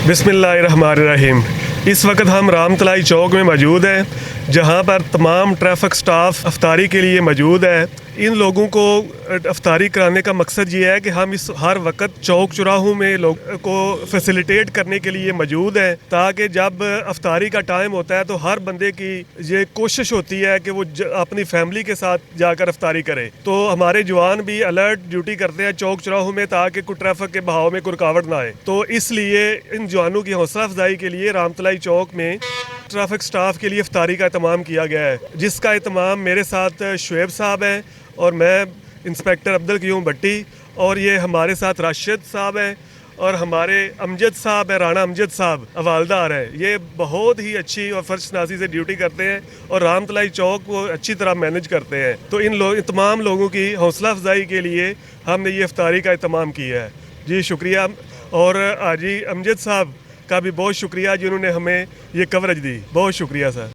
बिस्मिल्लाहिर्रहमानिर्रहीम। इस वक्त हम रामतलाई चौक में मौजूद हैं, जहां पर तमाम ट्रैफिक स्टाफ अफ्तारी के लिए मौजूद है। इन लोगों को अफ्तारी कराने का मकसद ये है कि हम इस हर वक्त चौक चौराहों में लोगों को फैसिलिटेट करने के लिए मौजूद हैं, ताकि जब अफ्तारी का टाइम होता है तो हर बंदे की ये कोशिश होती है कि वो अपनी फैमिली के साथ जाकर अफ्तारी करे। तो हमारे जवान भी अलर्ट ड्यूटी करते हैं चौक चौराहों में, ताकि कोई ट्रैफिक के बहाव में कोई रुकावट ना आए। तो इसलिए इन जवानों की हौसला अफजाई के लिए रामतलाई चौक में ट्रैफिक स्टाफ के लिए इफ्तारी का एहतमाम किया गया है, जिसका एहतमाम मेरे साथ शुएब साहब हैं और मैं इंस्पेक्टर अब्दुल क़य्यूम भट्टी, और ये हमारे साथ राशिद साहब हैं और हमारे अमजद साहब हैं, राणा अमजद साहब हवालदार हैं। ये बहुत ही अच्छी और फर्शनासी से ड्यूटी करते हैं और रामतलाई चौक को अच्छी तरह मैनेज करते हैं। तो इन तमाम लोगों की हौसला अफजाई के लिए हमने ये इफ्तारी का एहतमाम किया है। जी शुक्रिया। और हाजी अमजद साहब का भी बहुत शुक्रिया जिन्होंने हमें ये कवरेज दी। बहुत शुक्रिया सर।